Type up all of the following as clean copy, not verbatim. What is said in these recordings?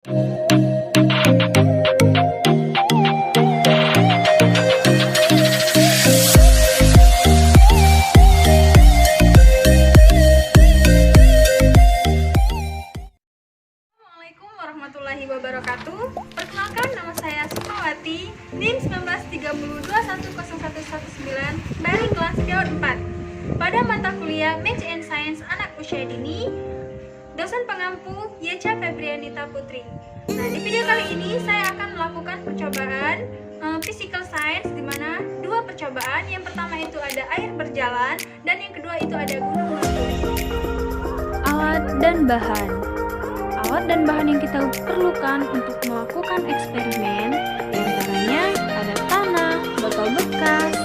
Assalamualaikum warahmatullahi wabarakatuh. Perkenalkan, nama saya Sukmawati, NIM 1932101119 dari kelas Gawat 4. Pada mata kuliah Math and Science anak usia dini, dosen pengampu Yecha Febrianita Putri. Nah, di video kali ini saya akan melakukan percobaan physical science, di mana dua percobaan. Yang pertama itu ada air berjalan dan yang kedua itu ada gunung meletus. Alat dan bahan. Alat dan bahan yang kita perlukan untuk melakukan eksperimen diantaranya ada tanah, botol bekas,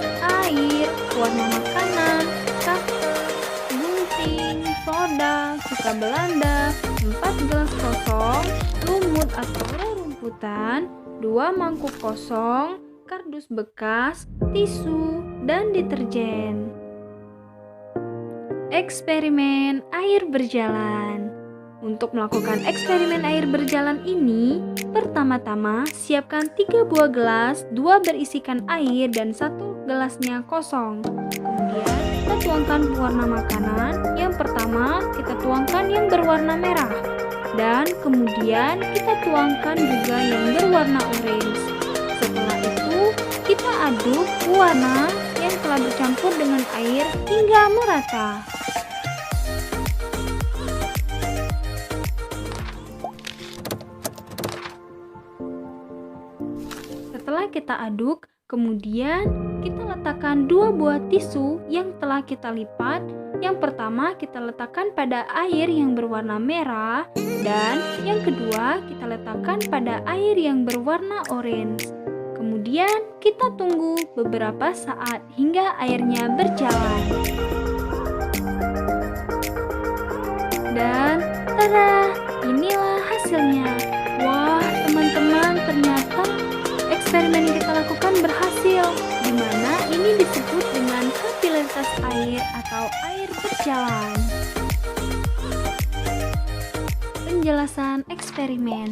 air, warna makanan, cutter, gunting, soda, cuka belanda, 4 gelas kosong, lumut atau rerumputan, 2 mangkuk kosong, kardus bekas, tisu, dan deterjen. Eksperimen air berjalan. Untuk melakukan eksperimen air berjalan ini, pertama-tama siapkan 3 buah gelas, 2 berisikan air dan 1 gelasnya kosong. Kemudian kita tuangkan pewarna makanan. Yang pertama kita tuangkan yang berwarna merah, dan kemudian kita tuangkan juga yang berwarna orange. Setelah itu kita aduk warna yang telah bercampur dengan air hingga merata. Setelah kita aduk, kemudian kita letakkan 2 buah tisu yang telah kita lipat. Yang pertama kita letakkan pada air yang berwarna merah, dan yang kedua kita letakkan pada air yang berwarna orange. Kemudian kita tunggu beberapa saat hingga airnya berjalan. Dan tada, inilah hasilnya. Wah, teman-teman, ternyata eksperimen yang kita lakukan berhasil, di mana ini disebut dengan kapilaritas air atau air berjalan. Penjelasan eksperimen.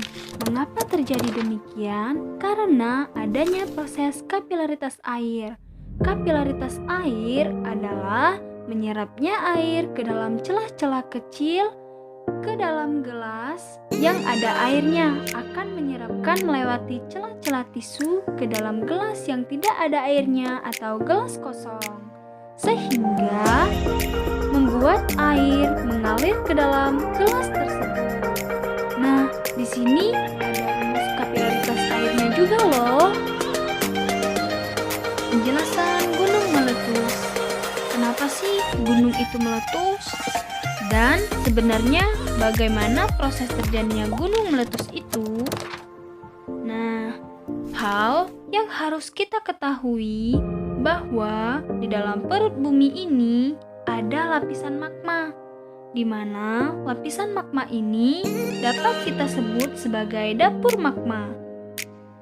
Mengapa terjadi demikian? Karena adanya proses kapilaritas air. Kapilaritas air adalah menyerapnya air ke dalam celah-celah kecil ke dalam gelas yang ada airnya, akan menyerapkan melewati celah-celah tisu ke dalam gelas yang tidak ada airnya atau gelas kosong, sehingga membuat air mengalir ke dalam gelas tersebut. Nah, di sini ada rumus kapilaritas airnya juga loh. Penjelasan gunung meletus. Kenapa sih gunung itu meletus? Dan sebenarnya bagaimana proses terjadinya gunung meletus itu? Nah, hal yang harus kita ketahui bahwa di dalam perut bumi ini ada lapisan magma, di mana lapisan magma ini dapat kita sebut sebagai dapur magma.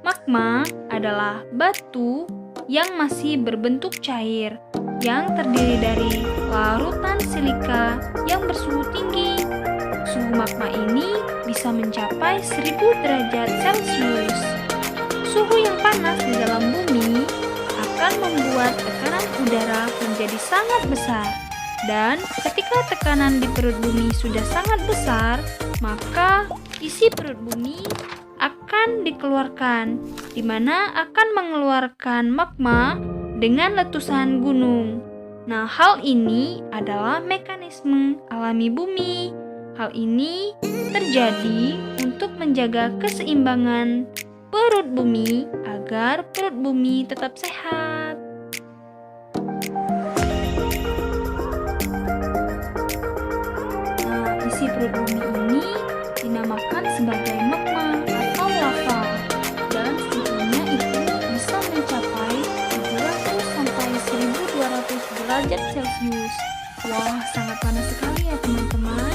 Magma adalah batu yang masih berbentuk cair, yang terdiri dari larutan silika yang bersuhu tinggi. Suhu magma ini bisa mencapai 1000 derajat Celcius. Suhu yang panas di dalam bumi akan membuat tekanan udara menjadi sangat besar. Dan ketika tekanan di perut bumi sudah sangat besar, maka isi perut bumi akan dikeluarkan, di mana akan mengeluarkan magma dengan letusan gunung. Nah, hal ini adalah mekanisme alami bumi. Hal ini terjadi untuk menjaga keseimbangan perut bumi agar perut bumi tetap sehat. Nah, isi perut bumi ini dinamakan sebagai magma atau lava, dan suhunya itu bisa mencapai 700 sampai 1200 derajat Celcius. Wah, sangat panas sekali ya teman-teman.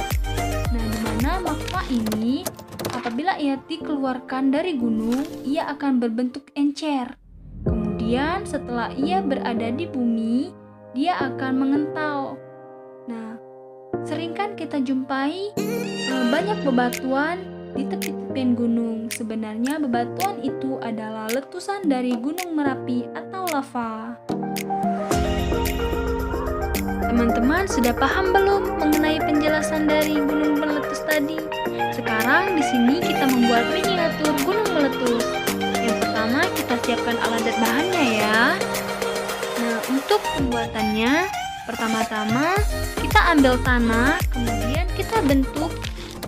Nah, di mana magma ini apabila ia dikeluarkan dari gunung, ia akan berbentuk encer. Kemudian setelah ia berada di bumi, dia akan mengental. Nah, sering kan kita jumpai banyak bebatuan di tepi-tepian gunung. Sebenarnya bebatuan itu adalah letusan dari Gunung Merapi atau lava. Teman-teman sudah paham belum mengenai penjelasan dari gunung meletus tadi? Sekarang di sini kita membuat miniatur gunung meletus. Yang pertama kita siapkan alat dan bahannya ya. Nah, untuk pembuatannya, pertama-tama kita ambil tanah, kemudian kita bentuk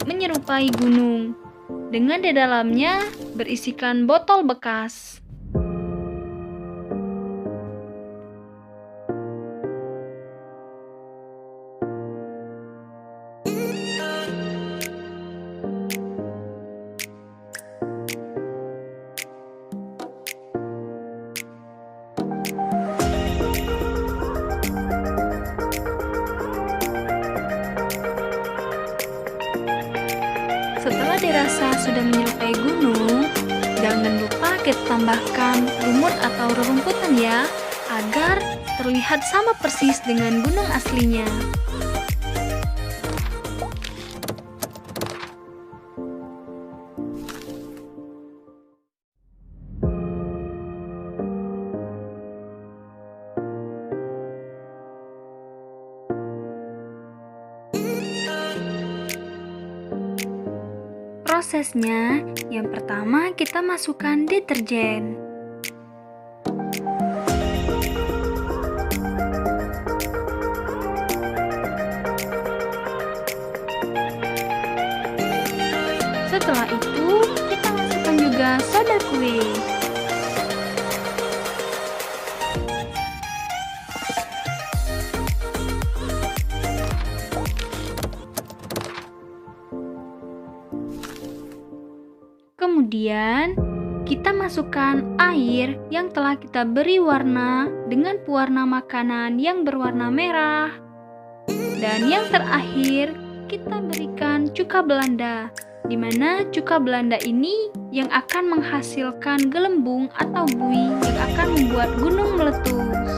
menyerupai gunung. Dengan di dalamnya berisikan botol bekas. Setelah dirasa sudah menyerupai gunung, jangan lupa kita tambahkan lumut atau rerumputan ya, agar terlihat sama persis dengan gunung aslinya. Prosesnya, yang pertama kita masukkan deterjen. Setelah itu, kita masukkan juga soda kue. Kemudian, kita masukkan air yang telah kita beri warna dengan pewarna makanan yang berwarna merah. Dan yang terakhir, kita berikan cuka Belanda, di mana cuka Belanda ini yang akan menghasilkan gelembung atau buih yang akan membuat gunung meletus.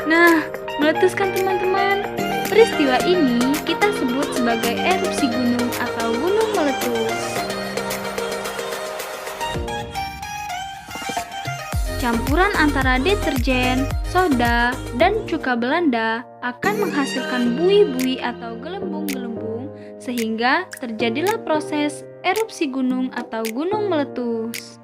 Nah, meletus kan teman-teman? Peristiwa ini kita sebut sebagai erupsi gunung atau gunung meletus. Campuran antara deterjen, soda, dan cuka Belanda akan menghasilkan buih-buih atau gelembung-gelembung sehingga terjadilah proses erupsi gunung atau gunung meletus.